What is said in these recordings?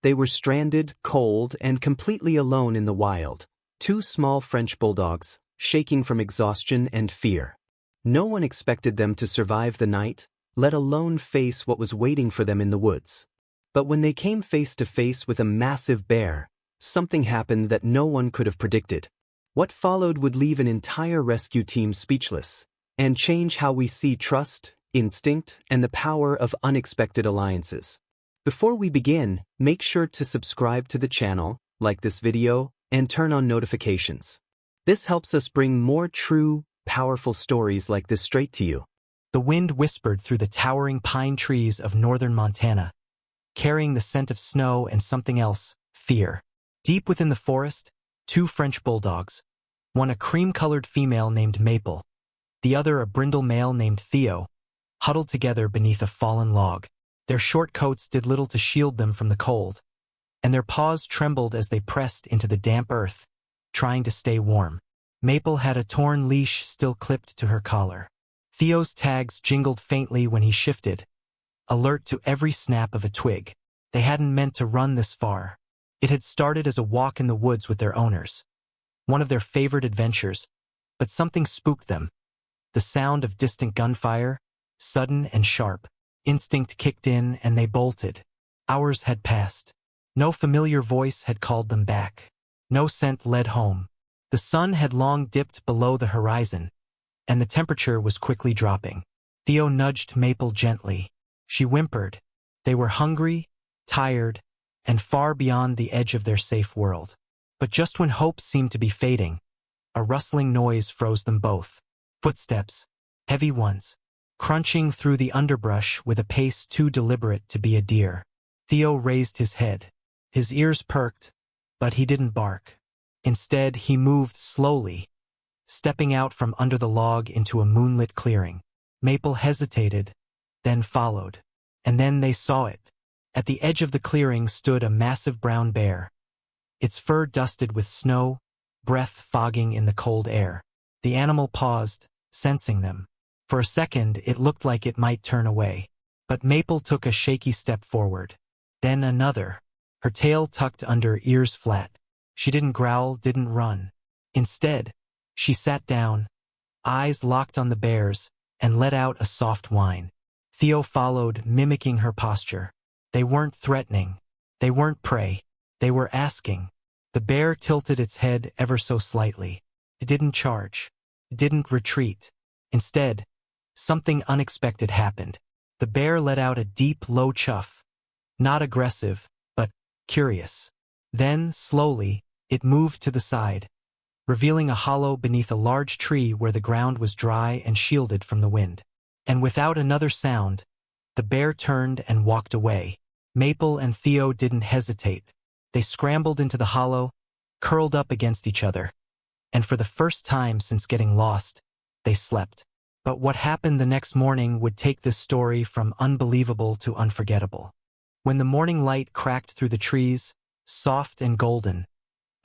They were stranded, cold, and completely alone in the wild. Two small French bulldogs, shaking from exhaustion and fear. No one expected them to survive the night, let alone face what was waiting for them in the woods. But when they came face to face with a massive bear, something happened that no one could have predicted. What followed would leave an entire rescue team speechless, and change how we see trust, instinct, and the power of unexpected alliances. Before we begin, make sure to subscribe to the channel, like this video, and turn on notifications. This helps us bring more true, powerful stories like this straight to you. The wind whispered through the towering pine trees of northern Montana, carrying the scent of snow and something else, fear. Deep within the forest, two French bulldogs, one a cream-colored female named Maple, the other a brindle male named Theo, huddled together beneath a fallen log. Their short coats did little to shield them from the cold, and their paws trembled as they pressed into the damp earth, trying to stay warm. Maple had a torn leash still clipped to her collar. Theo's tags jingled faintly when he shifted, alert to every snap of a twig. They hadn't meant to run this far. It had started as a walk in the woods with their owners, one of their favorite adventures, but something spooked them. The sound of distant gunfire, sudden and sharp. Instinct kicked in and they bolted. Hours had passed. No familiar voice had called them back. No scent led home. The sun had long dipped below the horizon, and the temperature was quickly dropping. Theo nudged Maple gently. She whimpered. They were hungry, tired, and far beyond the edge of their safe world. But just when hope seemed to be fading, a rustling noise froze them both. Footsteps, heavy ones, crunching through the underbrush with a pace too deliberate to be a deer. Theo raised his head. His ears perked, but he didn't bark. Instead, he moved slowly, stepping out from under the log into a moonlit clearing. Maple hesitated, then followed. And then they saw it. At the edge of the clearing stood a massive brown bear, its fur dusted with snow, breath fogging in the cold air. The animal paused, sensing them. For a second, it looked like it might turn away. But Maple took a shaky step forward. Then another, her tail tucked under, ears flat. She didn't growl, didn't run. Instead, she sat down, eyes locked on the bear's, and let out a soft whine. Theo followed, mimicking her posture. They weren't threatening. They weren't prey. They were asking. The bear tilted its head ever so slightly. It didn't charge. It didn't retreat. Instead, something unexpected happened. The bear let out a deep, low chuff. Not aggressive, but curious. Then, slowly, it moved to the side, revealing a hollow beneath a large tree where the ground was dry and shielded from the wind. And without another sound, the bear turned and walked away. Maple and Theo didn't hesitate. They scrambled into the hollow, curled up against each other, and for the first time since getting lost, they slept. But what happened the next morning would take this story from unbelievable to unforgettable. When the morning light cracked through the trees, soft and golden,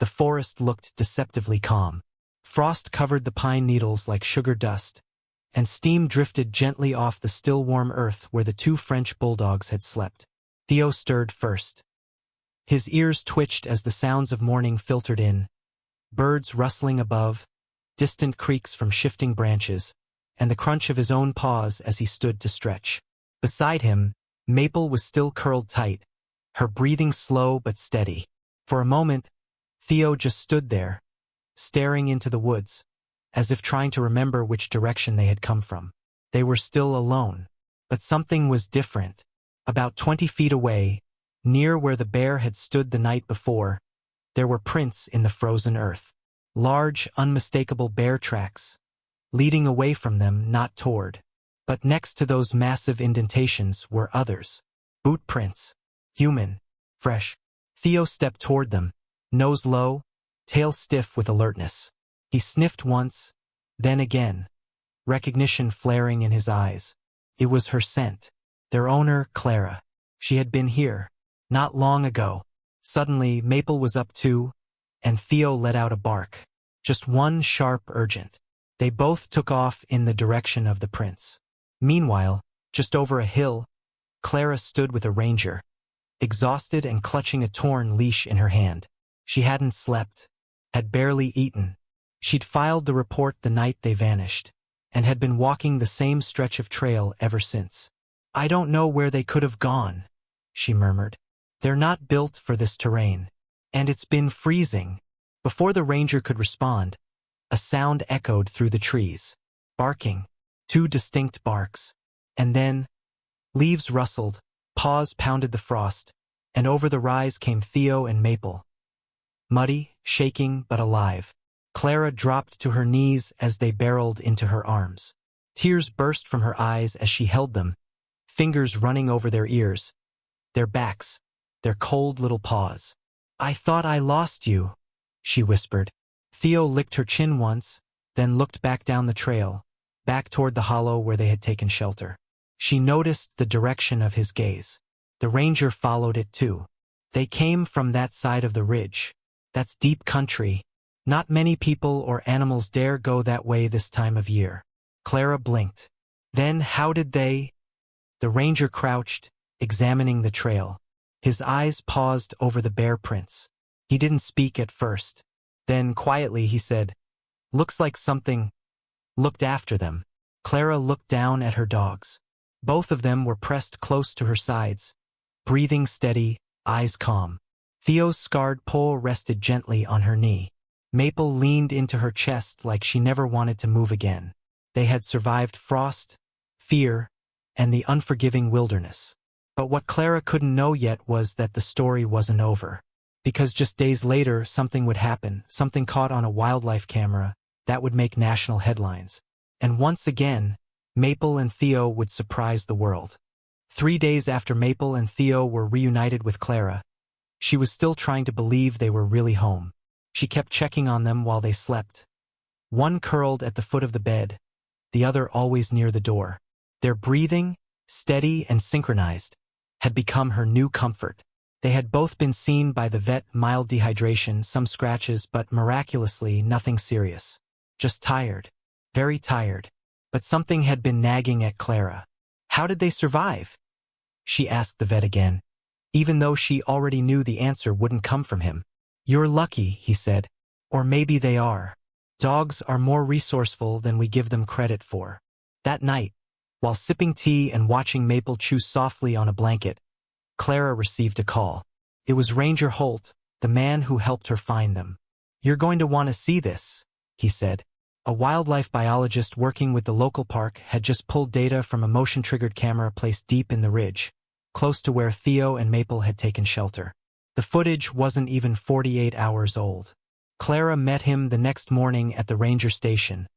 the forest looked deceptively calm. Frost covered the pine needles like sugar dust, and steam drifted gently off the still warm earth where the two French bulldogs had slept. Theo stirred first. His ears twitched as the sounds of morning filtered in, birds rustling above, distant creaks from shifting branches, and the crunch of his own paws as he stood to stretch. Beside him, Maple was still curled tight, her breathing slow but steady. For a moment, Theo just stood there, staring into the woods, as if trying to remember which direction they had come from. They were still alone, but something was different. About 20 feet away, near where the bear had stood the night before, there were prints in the frozen earth. Large, unmistakable bear tracks, leading away from them, not toward. But next to those massive indentations were others. Boot prints. Human. Fresh. Theo stepped toward them, nose low, tail stiff with alertness. He sniffed once, then again, recognition flaring in his eyes. It was her scent. Their owner, Clara. She had been here, not long ago. Suddenly, Maple was up too, and Theo let out a bark. Just one sharp, urgent. They both took off in the direction of the prince. Meanwhile, just over a hill, Clara stood with a ranger, exhausted and clutching a torn leash in her hand. She hadn't slept, had barely eaten. She'd filed the report the night they vanished, and had been walking the same stretch of trail ever since. "I don't know where they could have gone," she murmured. "They're not built for this terrain. And it's been freezing." Before the ranger could respond, a sound echoed through the trees. Barking. 2 distinct barks. And then, leaves rustled, paws pounded the frost, and over the rise came Theo and Maple. Muddy, shaking, but alive. Clara dropped to her knees as they barreled into her arms. Tears burst from her eyes as she held them, fingers running over their ears, their backs, their cold little paws. "I thought I lost you," she whispered. Theo licked her chin once, then looked back down the trail, back toward the hollow where they had taken shelter. She noticed the direction of his gaze. The ranger followed it too. They came from that side of the ridge. That's deep country. Not many people or animals dare go that way this time of year. Clara blinked. Then how did they? The ranger crouched, examining the trail. His eyes paused over the bear prints. He didn't speak at first. Then quietly he said, "Looks like something looked after them." Clara looked down at her dogs. Both of them were pressed close to her sides, breathing steady, eyes calm. Theo's scarred paw rested gently on her knee. Maple leaned into her chest like she never wanted to move again. They had survived frost, fear, and the unforgiving wilderness. But what Clara couldn't know yet was that the story wasn't over. Because just days later, something would happen, something caught on a wildlife camera, that would make national headlines. And once again, Maple and Theo would surprise the world. 3 days after Maple and Theo were reunited with Clara, she was still trying to believe they were really home. She kept checking on them while they slept. One curled at the foot of the bed, the other always near the door. Their breathing, steady and synchronized, had become her new comfort. They had both been seen by the vet, mild dehydration, some scratches, but miraculously nothing serious. Just tired. Very tired. But something had been nagging at Clara. How did they survive? She asked the vet again, even though she already knew the answer wouldn't come from him. "You're lucky," he said. "Or maybe they are. Dogs are more resourceful than we give them credit for." That night, while sipping tea and watching Maple chew softly on a blanket, Clara received a call. It was Ranger Holt, the man who helped her find them. "You're going to want to see this," he said. A wildlife biologist working with the local park had just pulled data from a motion-triggered camera placed deep in the ridge, close to where Theo and Maple had taken shelter. The footage wasn't even 48 hours old. Clara met him the next morning at the ranger station,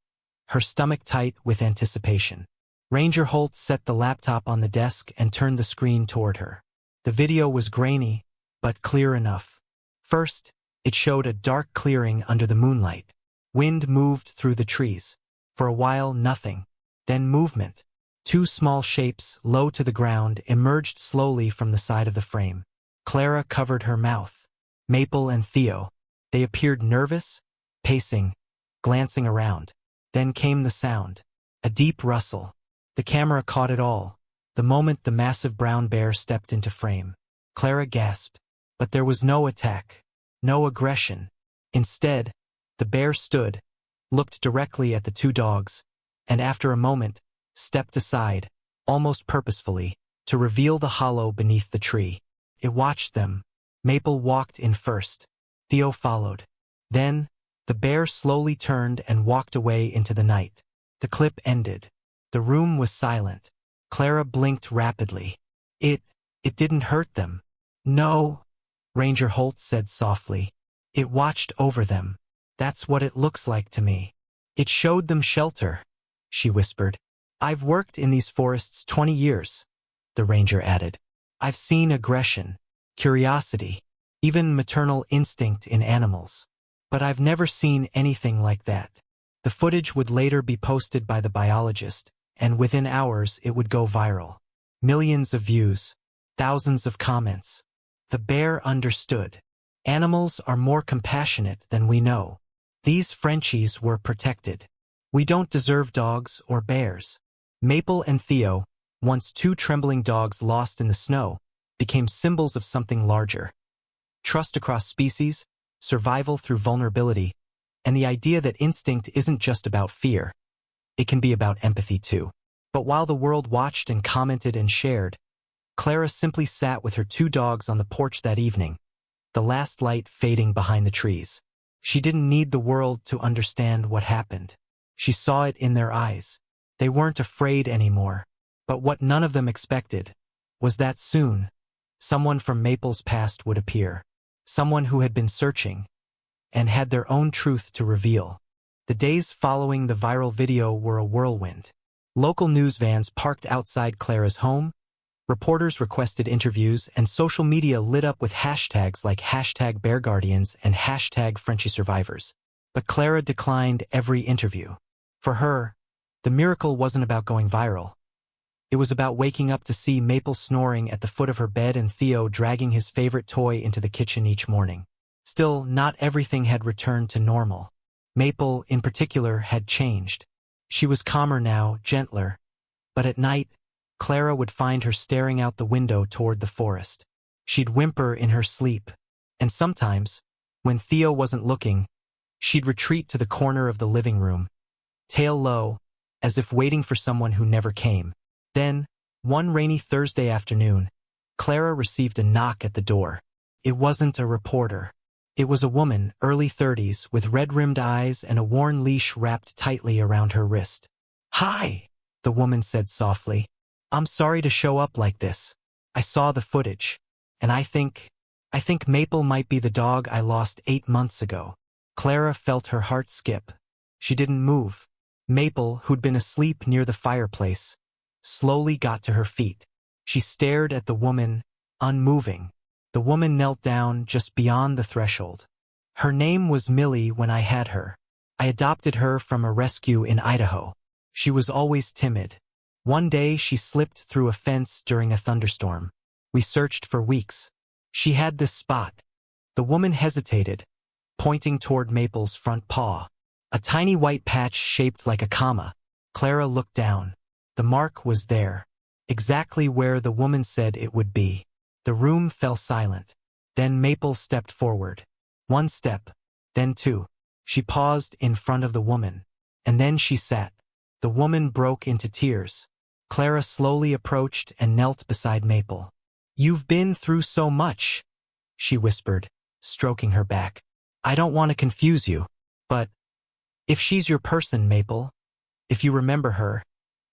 her stomach tight with anticipation. Ranger Holt set the laptop on the desk and turned the screen toward her. The video was grainy, but clear enough. First, it showed a dark clearing under the moonlight. Wind moved through the trees. For a while, nothing. Then movement. 2 small shapes, low to the ground, emerged slowly from the side of the frame. Clara covered her mouth. Maple and Theo. They appeared nervous, pacing, glancing around. Then came the sound. A deep rustle. The camera caught it all. The moment the massive brown bear stepped into frame. Clara gasped. But there was no attack. No aggression. Instead, the bear stood, looked directly at the 2 dogs, and after a moment, stepped aside, almost purposefully, to reveal the hollow beneath the tree. It watched them. Maple walked in first. Theo followed. Then, the bear slowly turned and walked away into the night. The clip ended. The room was silent. Clara blinked rapidly. It didn't hurt them. "No," Ranger Holt said softly. "It watched over them. That's what it looks like to me. It showed them shelter," she whispered. "I've worked in these forests 20 years, the ranger added. "I've seen aggression, curiosity, even maternal instinct in animals. But I've never seen anything like that." The footage would later be posted by the biologist, and within hours it would go viral. Millions of views, thousands of comments. The bear understood. Animals are more compassionate than we know. These Frenchies were protected. We don't deserve dogs or bears. Maple and Theo, once 2 trembling dogs lost in the snow, became symbols of something larger. Trust across species, survival through vulnerability, and the idea that instinct isn't just about fear. It can be about empathy too. But while the world watched and commented and shared, Clara simply sat with her 2 dogs on the porch that evening, the last light fading behind the trees. She didn't need the world to understand what happened. She saw it in their eyes. They weren't afraid anymore. But what none of them expected was that soon, someone from Maple's past would appear. Someone who had been searching and had their own truth to reveal. The days following the viral video were a whirlwind. Local news vans parked outside Clara's home, reporters requested interviews, and social media lit up with hashtags like #BearGuardians and #FrenchieSurvivors. But Clara declined every interview. For her, the miracle wasn't about going viral. It was about waking up to see Maple snoring at the foot of her bed and Theo dragging his favorite toy into the kitchen each morning. Still, not everything had returned to normal. Maple, in particular, had changed. She was calmer now, gentler. But at night, Clara would find her staring out the window toward the forest. She'd whimper in her sleep. And sometimes, when Theo wasn't looking, she'd retreat to the corner of the living room, tail low, as if waiting for someone who never came. Then, one rainy Thursday afternoon, Clara received a knock at the door. It wasn't a reporter. It was a woman, early 30s, with red-rimmed eyes and a worn leash wrapped tightly around her wrist. "Hi," the woman said softly. "I'm sorry to show up like this. I saw the footage, and I think Maple might be the dog I lost 8 months ago." Clara felt her heart skip. She didn't move. Maple, who'd been asleep near the fireplace, slowly got to her feet. She stared at the woman, unmoving. The woman knelt down just beyond the threshold. "Her name was Millie when I had her. I adopted her from a rescue in Idaho. She was always timid. One day she slipped through a fence during a thunderstorm. We searched for weeks. She had this spot." The woman hesitated, pointing toward Maple's front paw. A tiny white patch shaped like a comma. Clara looked down. The mark was there, exactly where the woman said it would be. The room fell silent. Then Maple stepped forward. 1 step, then 2. She paused in front of the woman. And then she sat. The woman broke into tears. Clara slowly approached and knelt beside Maple. "You've been through so much," she whispered, stroking her back. "I don't want to confuse you, but if she's your person, Maple, if you remember her,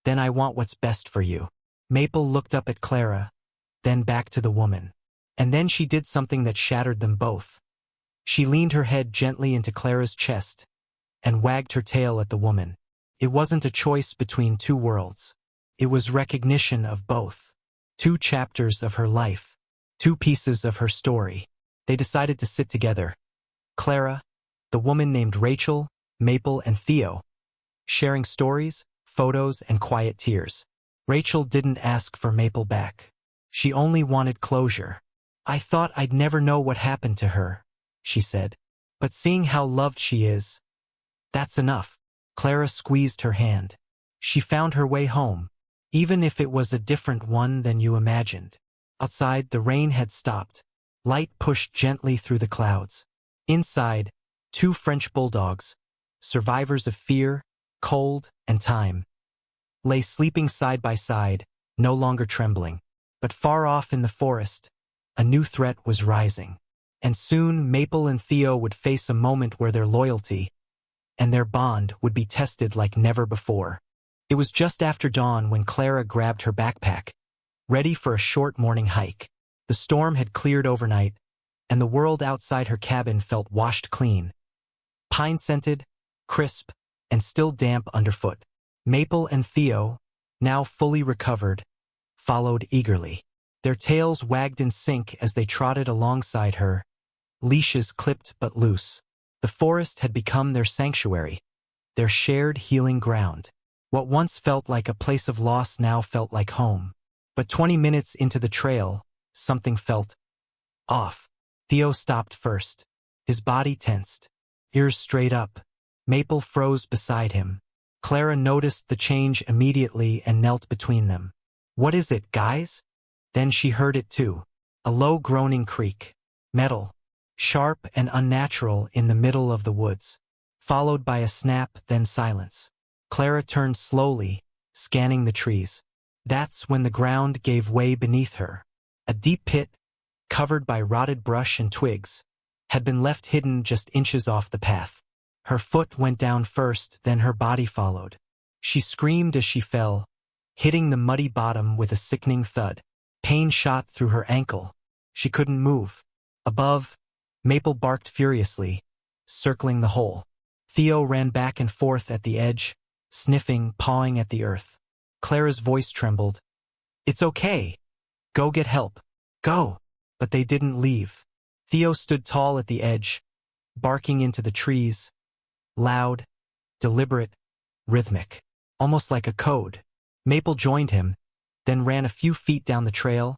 then I want what's best for you." Maple looked up at Clara, then back to the woman. And then she did something that shattered them both. She leaned her head gently into Clara's chest and wagged her tail at the woman. It wasn't a choice between 2 worlds. It was recognition of both. 2 chapters of her life. 2 pieces of her story. They decided to sit together. Clara, the woman named Rachel, Maple, and Theo, sharing stories, photos, and quiet tears. Rachel didn't ask for Maple back. She only wanted closure. "I thought I'd never know what happened to her," she said. "But seeing how loved she is, that's enough." Clara squeezed her hand. She found her way home, even if it was a different one than you imagined. Outside, the rain had stopped. Light pushed gently through the clouds. Inside, 2 French bulldogs, survivors of fear, cold, and time, lay sleeping side by side, no longer trembling. But far off in the forest, a new threat was rising. And soon Maple and Theo would face a moment where their loyalty and their bond would be tested like never before. It was just after dawn when Clara grabbed her backpack, ready for a short morning hike. The storm had cleared overnight, and the world outside her cabin felt washed clean. Pine-scented, crisp, and still damp underfoot. Maple and Theo, now fully recovered, followed eagerly. Their tails wagged in sync as they trotted alongside her, leashes clipped but loose. The forest had become their sanctuary, their shared healing ground. What once felt like a place of loss now felt like home. But 20 minutes into the trail, something felt off. Theo stopped first. His body tensed, ears straight up. Maple froze beside him. Clara noticed the change immediately and knelt between them. "What is it, guys?" Then she heard it too. A low groaning creak. Metal. Sharp and unnatural in the middle of the woods. Followed by a snap, then silence. Clara turned slowly, scanning the trees. That's when the ground gave way beneath her. A deep pit, covered by rotted brush and twigs, had been left hidden just inches off the path. Her foot went down first, then her body followed. She screamed as she fell, hitting the muddy bottom with a sickening thud. Pain shot through her ankle. She couldn't move. Above, Maple barked furiously, circling the hole. Theo ran back and forth at the edge, sniffing, pawing at the earth. Clara's voice trembled. "It's okay. Go get help. Go." But they didn't leave. Theo stood tall at the edge, barking into the trees. Loud, deliberate, rhythmic. Almost like a code. Maple joined him, then ran a few feet down the trail,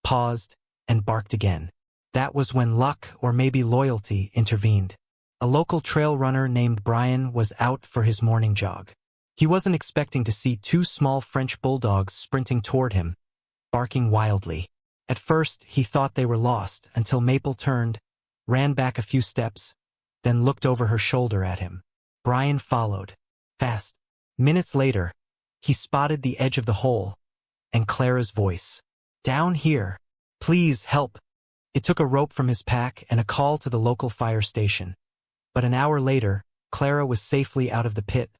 paused, and barked again. That was when luck, or maybe loyalty, intervened. A local trail runner named Brian was out for his morning jog. He wasn't expecting to see two small French bulldogs sprinting toward him, barking wildly. At first, he thought they were lost until Maple turned, ran back a few steps, then looked over her shoulder at him. Brian followed, fast. Minutes later, he spotted the edge of the hole, and Clara's voice. "Down here. Please help." It took a rope from his pack and a call to the local fire station. But an hour later, Clara was safely out of the pit,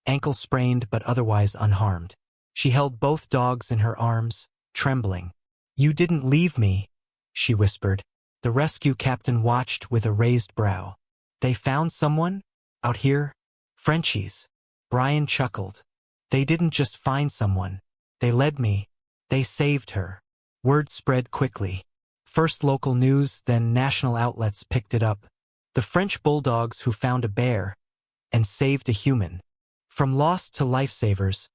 ankle sprained but otherwise unharmed. She held both dogs in her arms, trembling. "You didn't leave me," she whispered. The rescue captain watched with a raised brow. "They found someone? Out here? Frenchies." Brian chuckled. "They didn't just find someone. They led me. They saved her." Word spread quickly. First local news, then national outlets picked it up. The French bulldogs who found a bear and saved a human. From lost to lifesavers,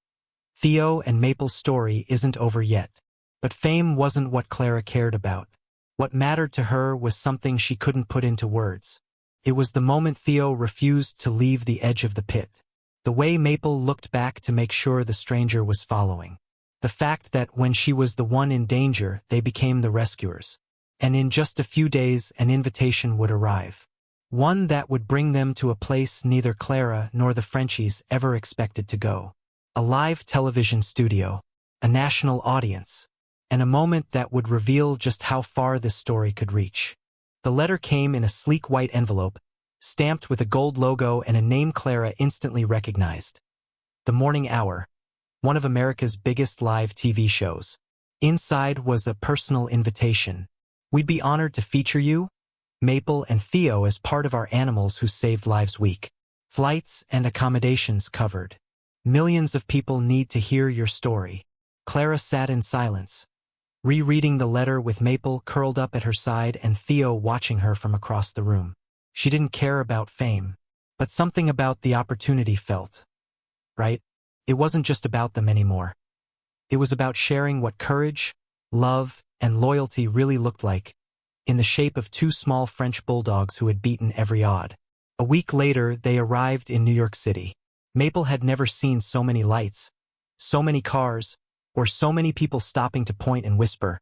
Theo and Maple's story isn't over yet. But fame wasn't what Clara cared about. What mattered to her was something she couldn't put into words. It was the moment Theo refused to leave the edge of the pit. The way Maple looked back to make sure the stranger was following. The fact that when she was the one in danger, they became the rescuers. And in just a few days, an invitation would arrive. One that would bring them to a place neither Clara nor the Frenchies ever expected to go. A live television studio, a national audience, and a moment that would reveal just how far this story could reach. The letter came in a sleek white envelope, stamped with a gold logo and a name Clara instantly recognized. The Morning Hour, one of America's biggest live TV shows. Inside was a personal invitation. "We'd be honored to feature you, Maple and Theo, as part of our Animals Who Saved Lives Week. Flights and accommodations covered. Millions of people need to hear your story." Clara sat in silence, rereading the letter with Maple curled up at her side and Theo watching her from across the room. She didn't care about fame, but something about the opportunity felt right. It wasn't just about them anymore. It was about sharing what courage, love, and loyalty really looked like, in the shape of two small French bulldogs who had beaten every odd. A week later, they arrived in New York City. Maple had never seen so many lights, so many cars, or so many people stopping to point and whisper,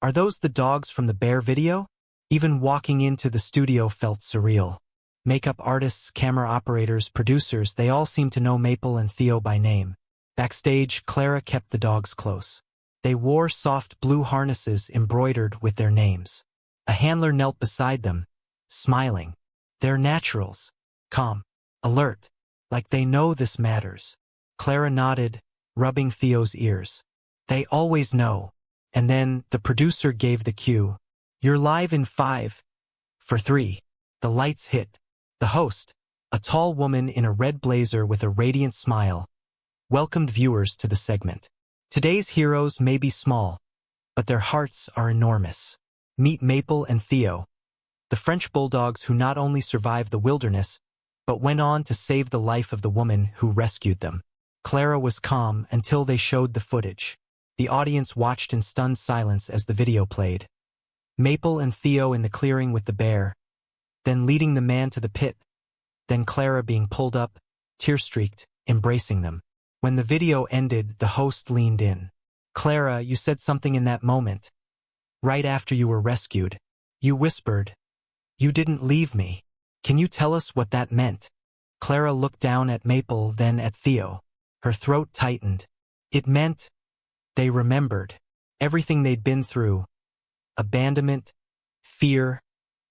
"Are those the dogs from the bear video?" Even walking into the studio felt surreal. Makeup artists, camera operators, producers, they all seemed to know Maple and Theo by name. Backstage, Clara kept the dogs close. They wore soft blue harnesses embroidered with their names. A handler knelt beside them, smiling. They're naturals, calm, alert, like they know this matters. Clara nodded, rubbing Theo's ears. "They always know." And then the producer gave the cue. "You're live in 5, 4, 3. The lights hit. The host, a tall woman in a red blazer with a radiant smile, welcomed viewers to the segment. Today's heroes may be small, but their hearts are enormous. Meet Maple and Theo, the French bulldogs who not only survived the wilderness, but went on to save the life of the woman who rescued them. Clara was calm until they showed the footage. The audience watched in stunned silence as the video played. Maple and Theo in the clearing with the bear, then leading the man to the pit, then Clara being pulled up, tear-streaked, embracing them. When the video ended, the host leaned in. "Clara, you said something in that moment. Right after you were rescued. You whispered, "You didn't leave me." Can you tell us what that meant? Clara looked down at Maple, then at Theo. Her throat tightened. It meant they remembered everything they'd been through. Abandonment, fear,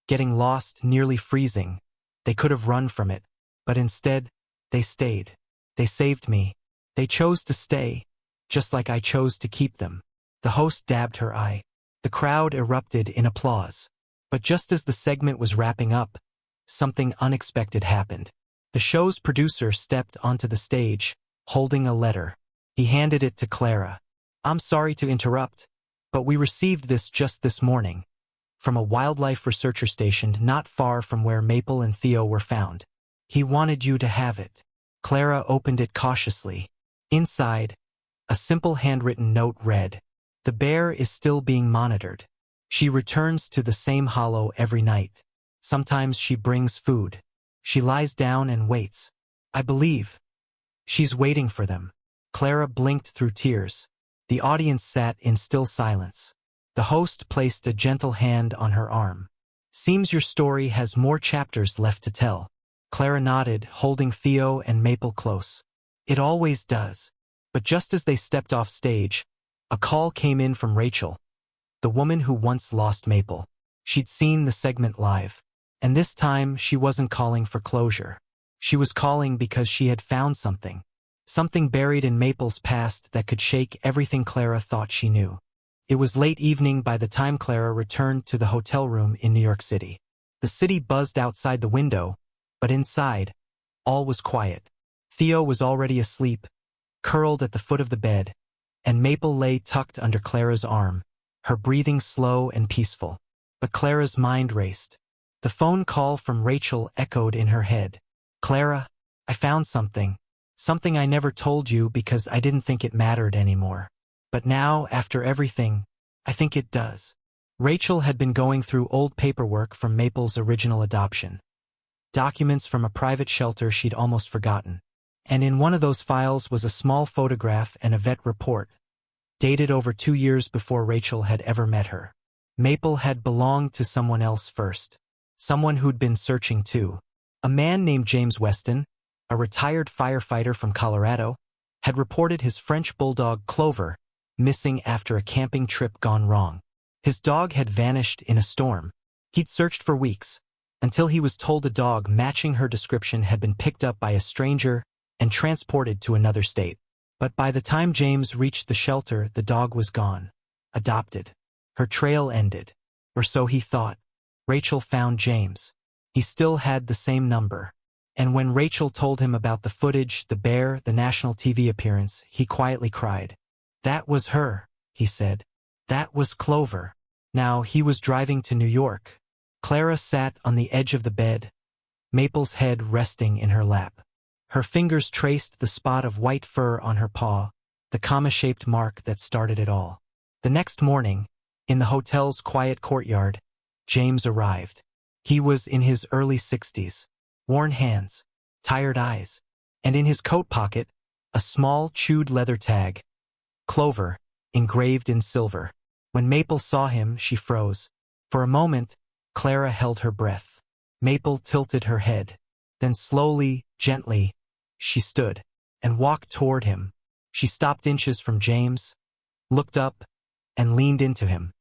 getting lost, nearly freezing. They could have run from it, but instead, they stayed. They saved me. They chose to stay, just like I chose to keep them. The host dabbed her eye. The crowd erupted in applause. But just as the segment was wrapping up, something unexpected happened. The show's producer stepped onto the stage, holding a letter. He handed it to Clara. "I'm sorry to interrupt, but we received this just this morning, from a wildlife researcher stationed not far from where Maple and Theo were found. He wanted you to have it." Clara opened it cautiously. Inside, a simple handwritten note read, "The bear is still being monitored. She returns to the same hollow every night. Sometimes she brings food. She lies down and waits. I believe she's waiting for them." Clara blinked through tears. The audience sat in still silence. The host placed a gentle hand on her arm. "Seems your story has more chapters left to tell." Clara nodded, holding Theo and Maple close. "It always does." But just as they stepped off stage, a call came in from Rachel, the woman who once lost Maple. She'd seen the segment live, and this time she wasn't calling for closure. She was calling because she had found something. Something buried in Maple's past that could shake everything Clara thought she knew. It was late evening by the time Clara returned to the hotel room in New York City. The city buzzed outside the window, but inside, all was quiet. Theo was already asleep, curled at the foot of the bed, and Maple lay tucked under Clara's arm, her breathing slow and peaceful. But Clara's mind raced. The phone call from Rachel echoed in her head. "Clara, I found something. Something I never told you because I didn't think it mattered anymore. But now, after everything, I think it does." Rachel had been going through old paperwork from Maple's original adoption. Documents from a private shelter she'd almost forgotten. And in one of those files was a small photograph and a vet report, dated over 2 years before Rachel had ever met her. Maple had belonged to someone else first. Someone who'd been searching too. A man named James Weston, a retired firefighter from Colorado, had reported his French bulldog Clover missing after a camping trip gone wrong. His dog had vanished in a storm. He'd searched for weeks, until he was told a dog matching her description had been picked up by a stranger and transported to another state. But by the time James reached the shelter, the dog was gone. Adopted. Her trail ended. Or so he thought. Rachel found James. He still had the same number. And when Rachel told him about the footage, the bear, the national TV appearance, he quietly cried. "That was her," he said. "That was Clover." Now he was driving to New York. Clara sat on the edge of the bed, Maple's head resting in her lap. Her fingers traced the spot of white fur on her paw, the comma-shaped mark that started it all. The next morning, in the hotel's quiet courtyard, James arrived. He was in his early 60s, worn hands, tired eyes, and in his coat pocket, a small chewed leather tag, Clover, engraved in silver. When Maple saw him, she froze. For a moment, Clara held her breath. Maple tilted her head. Then slowly, gently, she stood and walked toward him. She stopped inches from James, looked up, and leaned into him.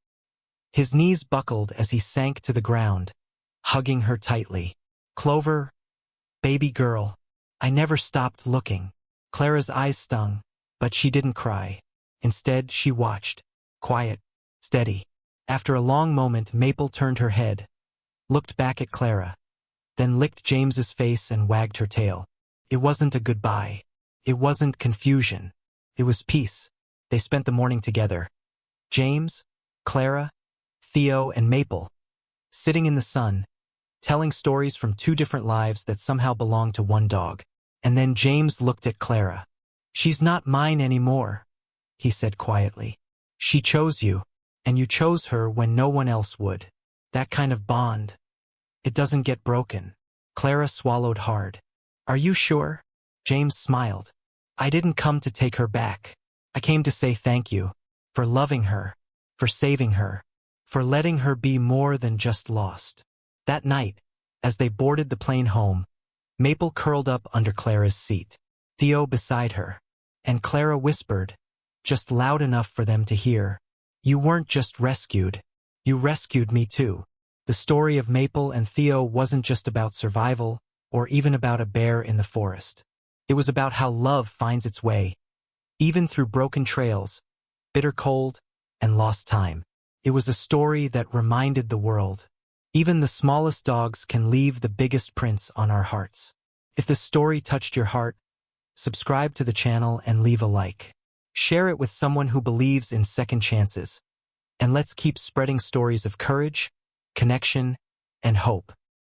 His knees buckled as he sank to the ground, hugging her tightly. "Clover, baby girl, I never stopped looking." Clara's eyes stung, but she didn't cry. Instead, she watched, quiet, steady. After a long moment, Maple turned her head, looked back at Clara, then licked James's face and wagged her tail. It wasn't a goodbye. It wasn't confusion. It was peace. They spent the morning together. James, Clara, Theo, and Maple, sitting in the sun, telling stories from 2 different lives that somehow belonged to one dog. And then James looked at Clara. "She's not mine anymore," he said quietly. "She chose you, and you chose her when no one else would. That kind of bond, it doesn't get broken." Clara swallowed hard. "Are you sure?" James smiled. "I didn't come to take her back. I came to say thank you, for loving her, for saving her, for letting her be more than just lost. That night, as they boarded the plane home, Maple curled up under Clara's seat, Theo beside her, and Clara whispered, just loud enough for them to hear, "You weren't just rescued, you rescued me too." The story of Maple and Theo wasn't just about survival or even about a bear in the forest. It was about how love finds its way, even through broken trails, bitter cold, and lost time. It was a story that reminded the world, even the smallest dogs can leave the biggest prints on our hearts. If this story touched your heart, subscribe to the channel and leave a like. Share it with someone who believes in second chances. And let's keep spreading stories of courage, connection, and hope.